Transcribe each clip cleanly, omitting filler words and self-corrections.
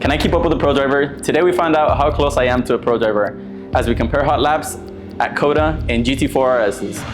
Can I keep up with a pro driver? Today we find out how close I am to a pro driver as we compare hot laps at COTA and GT4 RS's.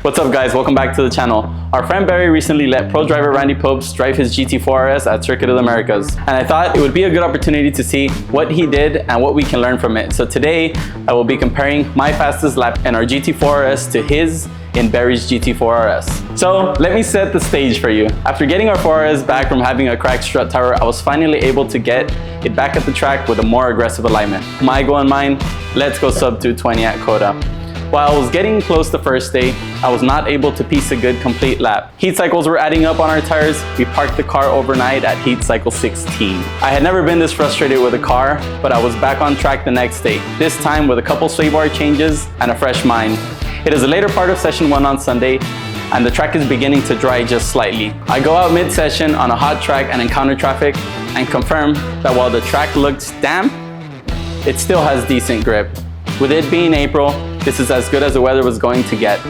What's up guys, welcome back to the channel. Our friend Barry recently let pro driver Randy Pobst drive his GT4 RS at Circuit of the Americas, and I thought it would be a good opportunity to see what he did and what we can learn from it. So today I will be comparing my fastest lap in our GT4 RS to his in Barry's GT4 RS. So let me set the stage for you. After getting our 4RS back from having a cracked strut tower, I was finally able to get it back at the track with a more aggressive alignment. My goal in mind, let's go sub 220 at COTA. While I was getting close the first day, I was not able to piece a good complete lap. Heat cycles were adding up on our tires. We parked the car overnight at heat cycle 16. I had never been this frustrated with a car, but I was back on track the next day, this time with a couple sway bar changes and a fresh mind. It is the later part of session 1 on Sunday, and the track is beginning to dry just slightly. I go out mid-session on a hot track and encounter traffic and confirm that while the track looks damp, it still has decent grip. With it being April, this is as good as the weather was going to get.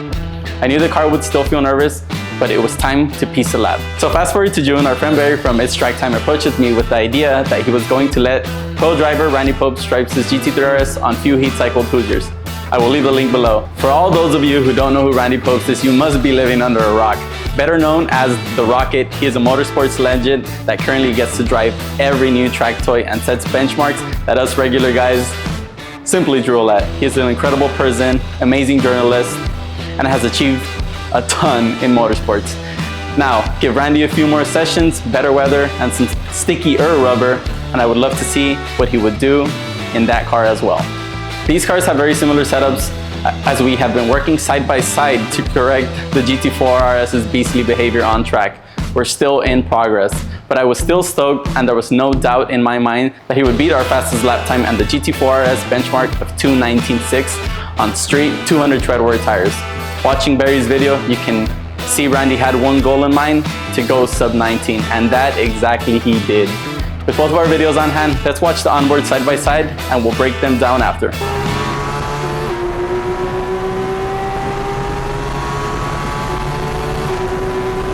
I knew the car would still feel nervous, but it was time to piece a lap. So fast forward to June, our friend Barry from It's Track Time approaches me with the idea that he was going to let pro driver Randy Pobst drive his GT3 RS on few heat cycled Hoosiers. I will leave the link below. For all those of you who don't know who Randy Pobst is, you must be living under a rock. Better known as The Rocket, he is a motorsports legend that currently gets to drive every new track toy and sets benchmarks that us regular guys simply drool at. He is an incredible person, amazing journalist, and has achieved a ton in motorsports. Now, give Randy a few more sessions, better weather, and some stickier rubber, and I would love to see what he would do in that car as well. These cars have very similar setups as we have been working side by side to correct the GT4 RS's beastly behavior on track. We're still in progress, but I was still stoked and there was no doubt in my mind that he would beat our fastest lap time and the GT4 RS benchmark of 2:19.6 on straight 200 treadwear tires. Watching Barry's video, you can see Randy had one goal in mind, to go sub 19, and that exactly he did. With both of our videos on hand, let's watch the onboard side by side and we'll break them down after.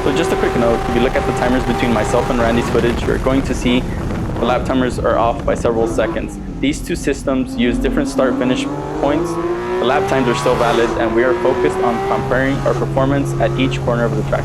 So just a quick note, if you look at the timers between myself and Randy's footage, you're going to see the lap timers are off by several seconds. These two systems use different start-finish points. The lap times are still valid, and we are focused on comparing our performance at each corner of the track.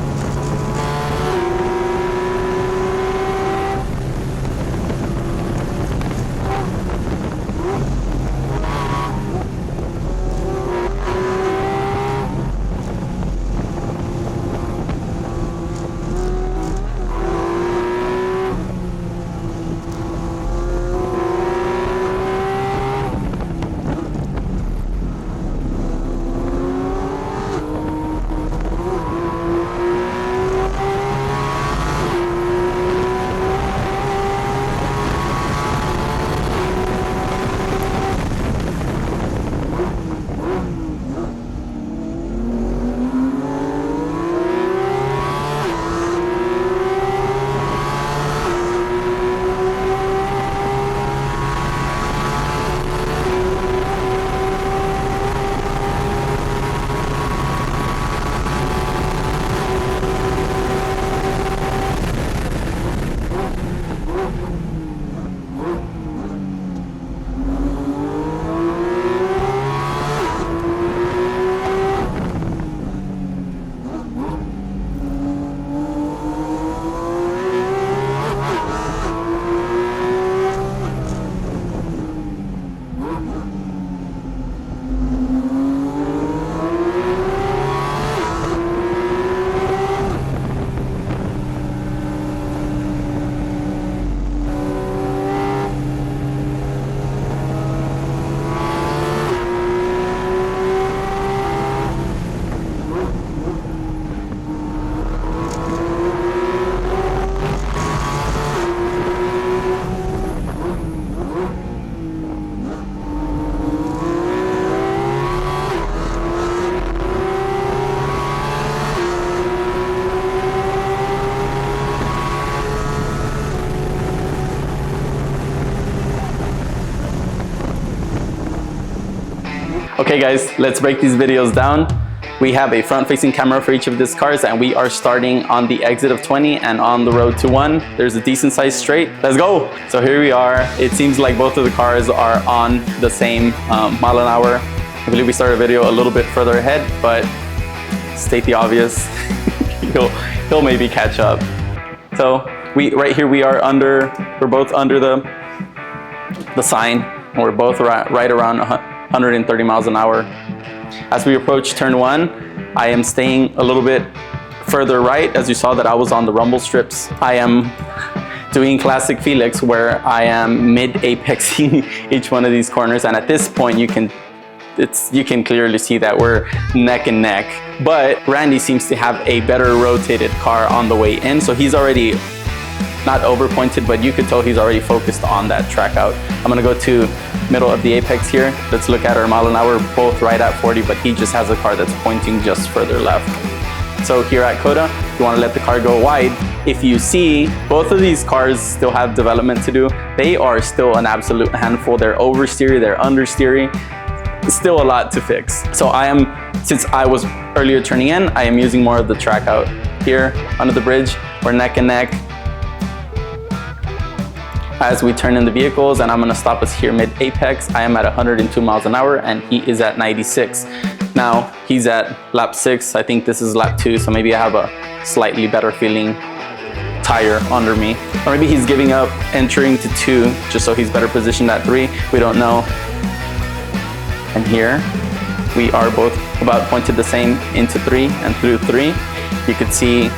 Okay guys, let's break these videos down. We have a front-facing camera for each of these cars, and we are starting on the exit of 20 and on the road to 1. There's a decent sized straight. Let's go! So here we are. It seems like both of the cars are on the same mile an hour. I believe we started a video a little bit further ahead, but state the obvious, he'll maybe catch up. So right here we're both under the sign, and we're both right around 130 miles an hour. As we approach turn 1, I am staying a little bit further right. As you saw that I was on the rumble strips. I am doing classic Felix, where I am mid-apexing each one of these corners, and at this point you can clearly see that we're neck and neck. But Randy seems to have a better rotated car on the way in, so he's already not over pointed, but you could tell he's already focused on that track out. I'm gonna go to middle of the apex here. Let's look at our mile an hour, both right at 40, but he just has a car that's pointing just further left. So here at COTA, you wanna let the car go wide. If you see, both of these cars still have development to do. They are still an absolute handful. They're oversteery, they're understeery. Still a lot to fix. So since I was earlier turning in, I am using more of the track out. Here under the bridge, we're neck and neck as we turn in the vehicles, and I'm gonna stop us here mid-apex. I am at 102 miles an hour and he is at 96. Now he's at lap 6. I think this is lap 2, so maybe I have a slightly better feeling tire under me. Or maybe he's giving up entering to 2 just so he's better positioned at 3. We don't know. And here we are both about pointed the same into 3 and through 3. You could see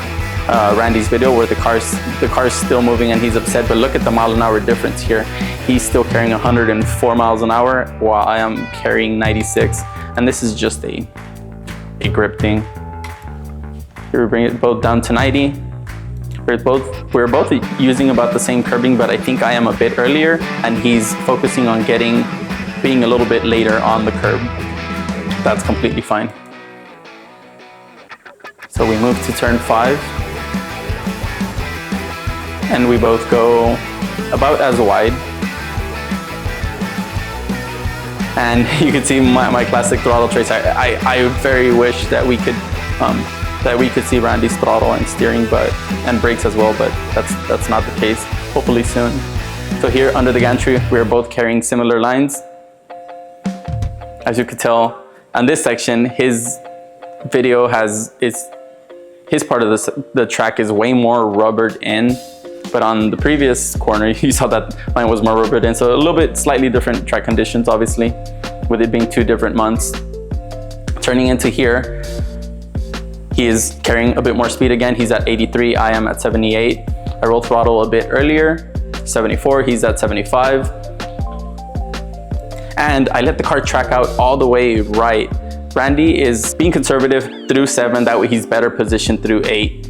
Randy's video where the car's still moving and he's upset, but look at the mile an hour difference here. He's still carrying 104 miles an hour while I am carrying 96, and this is just a grip thing. Here we bring it both down to 90. We're both using about the same curbing, but I think I am a bit earlier and he's focusing on being a little bit later on the curb. That's completely fine. So we move to turn 5. And we both go about as wide. And you can see my classic throttle trace. I very wish that we could see Randy's throttle and steering, and brakes as well, but that's not the case. Hopefully soon. So here under the gantry, we are both carrying similar lines. As you could tell, on this section, his video his part of the track is way more rubbered in. But on the previous corner, you saw that mine was more rubbered in. So a little bit slightly different track conditions, obviously, with it being 2 different months. Turning into here, he is carrying a bit more speed again. He's at 83, I am at 78. I roll throttle a bit earlier, 74, he's at 75. And I let the car track out all the way right. Randy is being conservative through 7, that way he's better positioned through 8.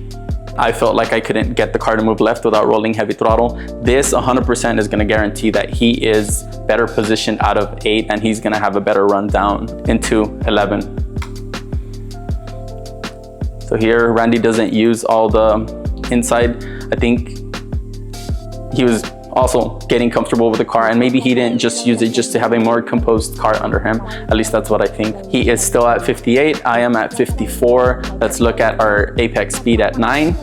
I felt like I couldn't get the car to move left without rolling heavy throttle. This 100% is gonna guarantee that he is better positioned out of 8 and he's gonna have a better run down into 11. So here, Randy doesn't use all the inside. I think he was also getting comfortable with the car, and maybe he didn't just use it just to have a more composed car under him. At least that's what I think. He is still at 58, I am at 54. Let's look at our apex speed at 9.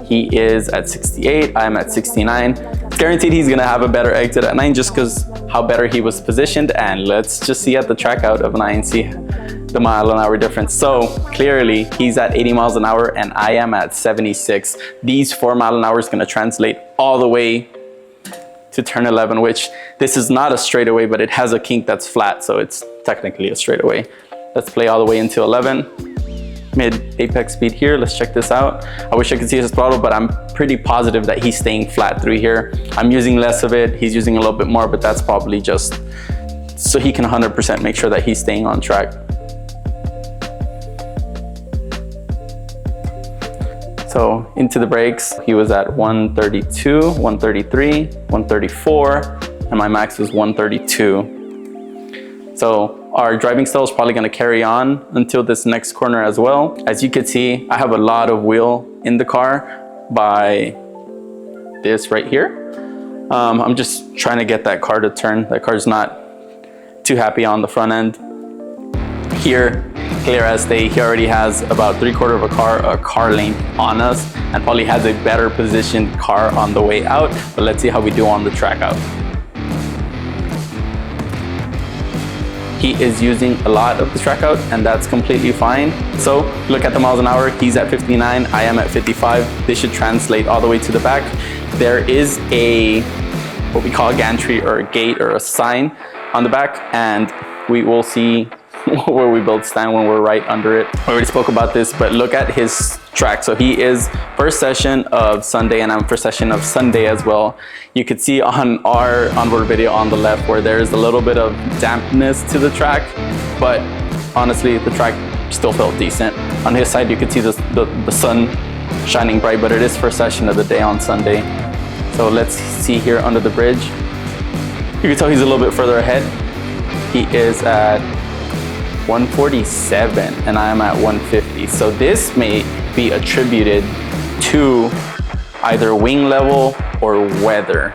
He is at 68, I am at 69. Guaranteed he's gonna have a better exit at 9 just because how better he was positioned. And let's just see at the track out of 9, see the mile an hour difference. So clearly he's at 80 miles an hour and I am at 76. These 4 mile an hour is gonna translate all the way to turn 11, which this is not a straightaway, but it has a kink that's flat, so it's technically a straightaway. Let's play all the way into 11. Mid apex speed here, let's check this out. I wish I could see his throttle, but I'm pretty positive that he's staying flat through here. I'm using less of it, he's using a little bit more, but that's probably just so he can 100% make sure that he's staying on track. So into the brakes, he was at 132, 133, 134, and my max was 132. So our driving style is probably gonna carry on until this next corner as well. As you can see, I have a lot of wheel in the car by this right here. I'm just trying to get that car to turn. That car's not too happy on the front end. Here, clear as day, he already has about 3/4 of a car length on us, and probably has a better positioned car on the way out. But let's see how we do on the track out. He is using a lot of the track out, and that's completely fine. So look at the miles an hour. He's at 59, I am at 55. This should translate all the way to the back. There is a, what we call a gantry or a gate or a sign on the back, and we will see where we both stand when we're right under it. I already spoke about this, but look at his track. So he is first session of Sunday, and I'm first session of Sunday as well. You could see on our onboard video on the left where there's a little bit of dampness to the track, but honestly, the track still felt decent. On his side, you could see the sun shining bright, but it is first session of the day on Sunday. So let's see here under the bridge. You can tell he's a little bit further ahead. He is at 147 and I am at 150. So this may be attributed to either wing level or weather.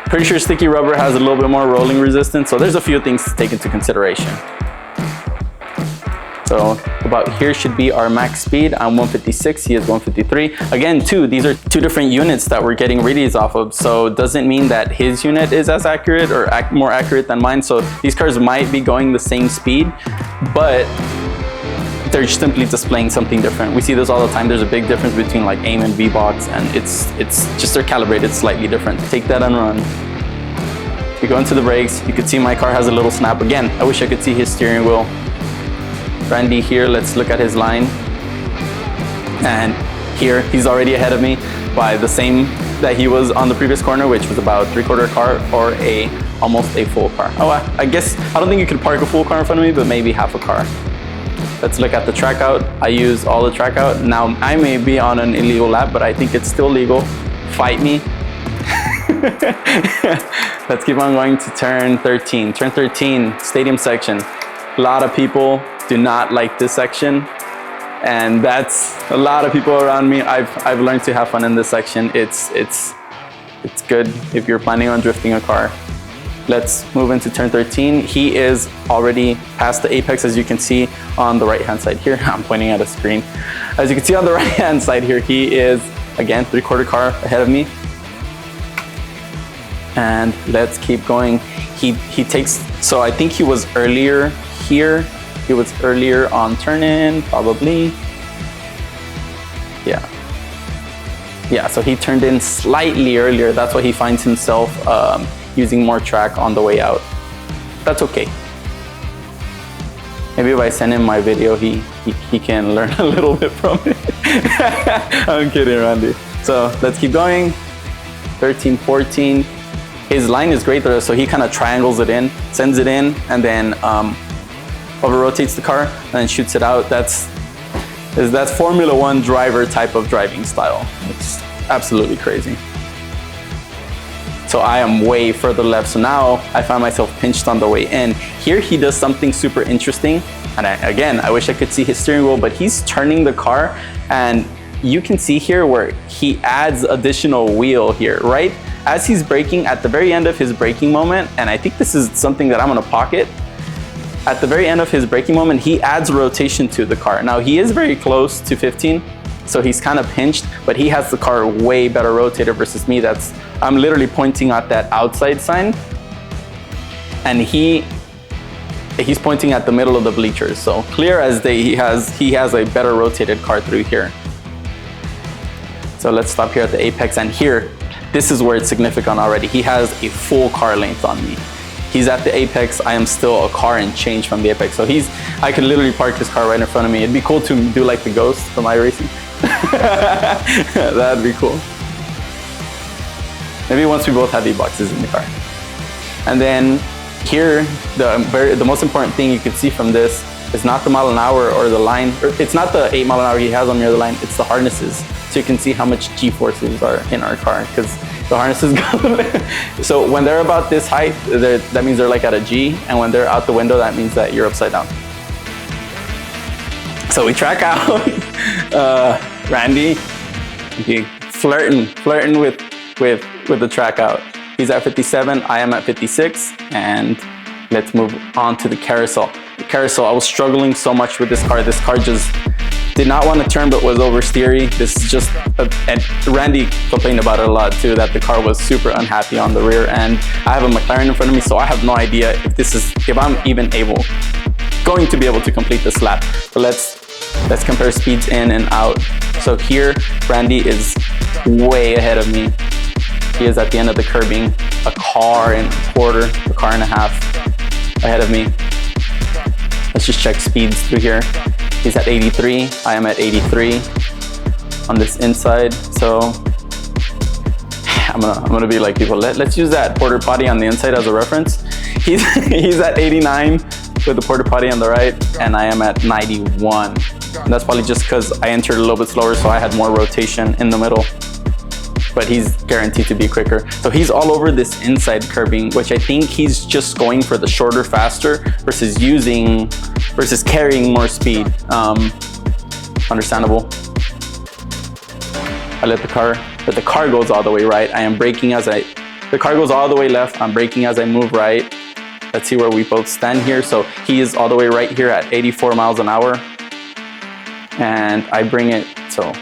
Pretty sure sticky rubber has a little bit more rolling resistance, so there's a few things to take into consideration. So about here should be our max speed. I'm 156, he is 153. Again, these are two different units that we're getting readings off of, so it doesn't mean that his unit is as accurate or more accurate than mine. So these cars might be going the same speed, but they're simply displaying something different. We see this all the time. There's a big difference between like AIM and V-Box, and it's just they're calibrated slightly different. Take that and run. We go into the brakes. You can see my car has a little snap. Again, I wish I could see his steering wheel. Randy here, let's look at his line. And here, he's already ahead of me by the same that he was on the previous corner, which was about 3/4 car or almost a full car. Oh, I guess, I don't think you could park a full car in front of me, but maybe half a car. Let's look at the track out. I use all the track out. Now, I may be on an illegal lap, but I think it's still legal. Fight me. Let's keep on going to turn 13. Turn 13, stadium section. A lot of people do not like this section, and that's a lot of people around me. I've learned to have fun in this section. It's good if you're planning on drifting a car. Let's move into turn 13. He is already past the apex, as you can see on the right hand side here. I'm pointing at a screen. As you can see on the right hand side here, he is again 3/4 car ahead of me. And let's keep going. He takes, so I think he was earlier here. He was earlier on turn in, probably. Yeah, so he turned in slightly earlier. That's why he finds himself using more track on the way out. That's okay. Maybe if I send him my video, he can learn a little bit from it. I'm kidding, Randy. So let's keep going. 13, 14. His line is great though, so he kind of triangles it in, sends it in, and then over rotates the car and then shoots it out. That's Formula One driver type of driving style. It's absolutely crazy. So I am way further left. So now I find myself pinched on the way in. Here he does something super interesting. And again, I wish I could see his steering wheel, but he's turning the car, and you can see here where he adds additional wheel here, right? As he's braking, at the very end of his braking moment, and I think this is something that I'm gonna pocket, at the very end of his braking moment, he adds rotation to the car. Now he is very close to 15, so he's kind of pinched, but he has the car way better rotated versus me. I'm literally pointing at that outside sign, and he's pointing at the middle of the bleachers. So clear as day, he has a better rotated car through here. So let's stop here at the apex, and here, this is where it's significant already. He has a full car length on me. He's at the apex. I am still a car and change from the apex. So I could literally park his car right in front of me. It'd be cool to do like the Ghost from iRacing. That'd be cool. Maybe once we both have V-Boxes in the car. And then here, the most important thing you can see from this is not the mile an hour or the line, or it's not the 8 mile an hour he has on the other line, it's the harnesses. So you can see how much G-forces are in our car, because the harnesses go. So when they're about this height, that means they're like at a G, and when they're out the window, that means that you're upside down. So we track out Randy, flirting with the track out. He's at 57, I am at 56, and let's move on to the carousel. Carousel, I was struggling so much with this car. This car just did not want to turn, but was oversteery. This is just, and Randy complained about it a lot too, that the car was super unhappy on the rear end. I have a McLaren in front of me, so I have no idea if I'm even going to be able to complete this lap. But let's compare speeds in and out. So here, Randy is way ahead of me. He is at the end of the curbing, a car and a quarter, a car and a half ahead of me. Let's just check speeds through here. He's at 83, I am at 83 on this inside. So I'm gonna be like people, let's use that porta potty on the inside as a reference. He's at 89 with the porta potty on the right, and I am at 91. And that's probably just because I entered a little bit slower, so I had more rotation in the middle. But he's guaranteed to be quicker. So he's all over this inside curbing, which I think he's just going for the shorter, faster versus carrying more speed. Understandable. I let the car goes all the way right. I am braking the car goes all the way left. I'm braking as I move right. Let's see where we both stand here. So he is all the way right here at 84 miles an hour. And I bring it, so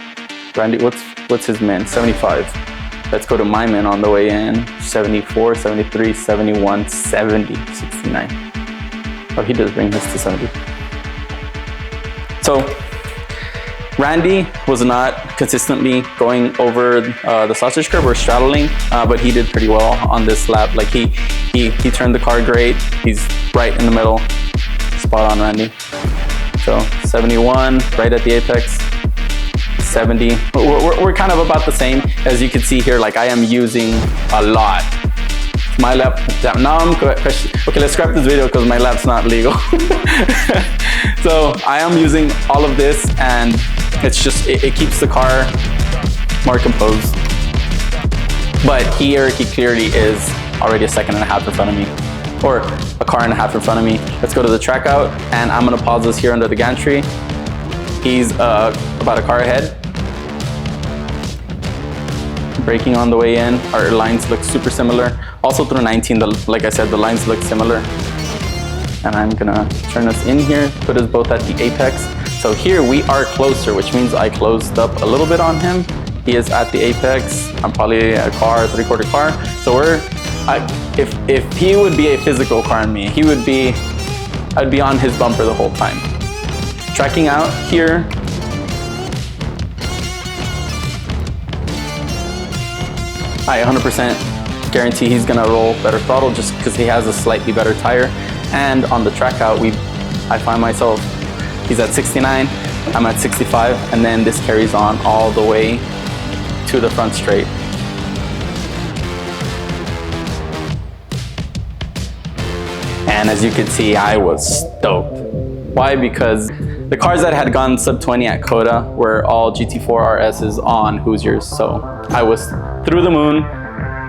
Randy, what's his min? 75. Let's go to my min on the way in. 74, 73, 71, 70, 69. Oh, he does bring his to 70. So Randy was not consistently going over the sausage curb or straddling, but he did pretty well on this lap. Like he turned the car great. He's right in the middle. Spot on, Randy. So 71, right at the apex. 70. We're kind of about the same. As you can see here, like I am using a lot. My lap, now I'm question. Okay, let's scrap this video because my lap's not legal. So I am using all of this, and it's just, it keeps the car more composed. But here, he clearly is already a second and a half in front of me, or a car and a half in front of me. Let's go to the track out, and I'm gonna pause this here under the gantry. He's about a car ahead. Braking on the way in, our lines look super similar. Also through 19, like I said, the lines look similar. And I'm gonna turn us in here, put us both at the apex. So here we are closer, which means I closed up a little bit on him. He is at the apex. I'm probably a car, three-quarter car. So if he would be a physical car on me, I'd be on his bumper the whole time. Tracking out here. I 100% guarantee he's gonna roll better throttle just because he has a slightly better tire. And on the track out, I find myself, he's at 69, I'm at 65, and then this carries on all the way to the front straight. And as you can see, I was stoked. Why? Because the cars that had gone sub 20 at COTA were all GT4 RS's on Hoosiers, so I was through the moon.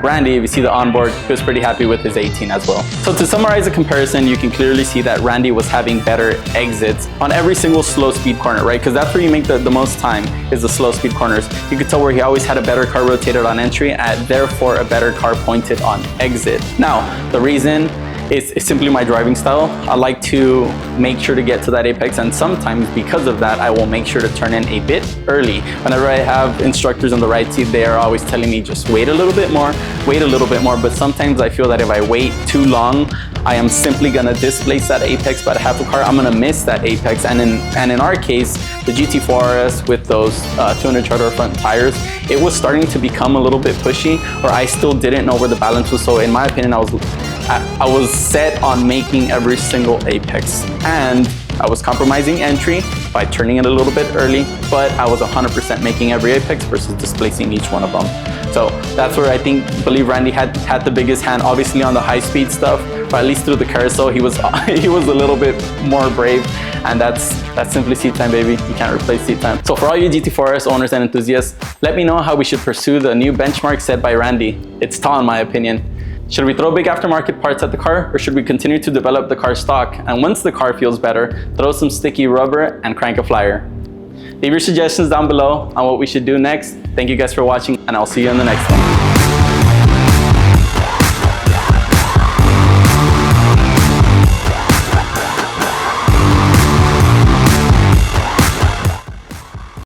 Randy, if you see the onboard, he was pretty happy with his 18 as well. So to summarize the comparison, you can clearly see that Randy was having better exits on every single slow speed corner, right? Because that's where you make the most time, is the slow speed corners. You could tell where he always had a better car rotated on entry and therefore a better car pointed on exit. Now, the reason it's simply my driving style. I like to make sure to get to that apex, and sometimes because of that, I will make sure to turn in a bit early. Whenever I have instructors on the right seat, they are always telling me just wait a little bit more, but sometimes I feel that if I wait too long, I am simply gonna displace that apex by half a car. I'm gonna miss that apex, and in our case, the GT4 RS with those 200 charter front tires, it was starting to become a little bit pushy, or I still didn't know where the balance was. So in my opinion, I was set on making every single apex, and I was compromising entry by turning it a little bit early, but I was 100% making every apex versus displacing each one of them. So that's where I believe Randy had the biggest hand, obviously on the high speed stuff, but at least through the carousel, he was a little bit more brave, and that's simply seat time, baby. You can't replace seat time. So for all you GT4 RS owners and enthusiasts, let me know how we should pursue the new benchmark set by Randy. It's tall in my opinion. Should we throw big aftermarket parts at the car, or should we continue to develop the car stock? And once the car feels better, throw some sticky rubber and crank a flyer. Leave your suggestions down below on what we should do next. Thank you guys for watching, and I'll see you in the next one.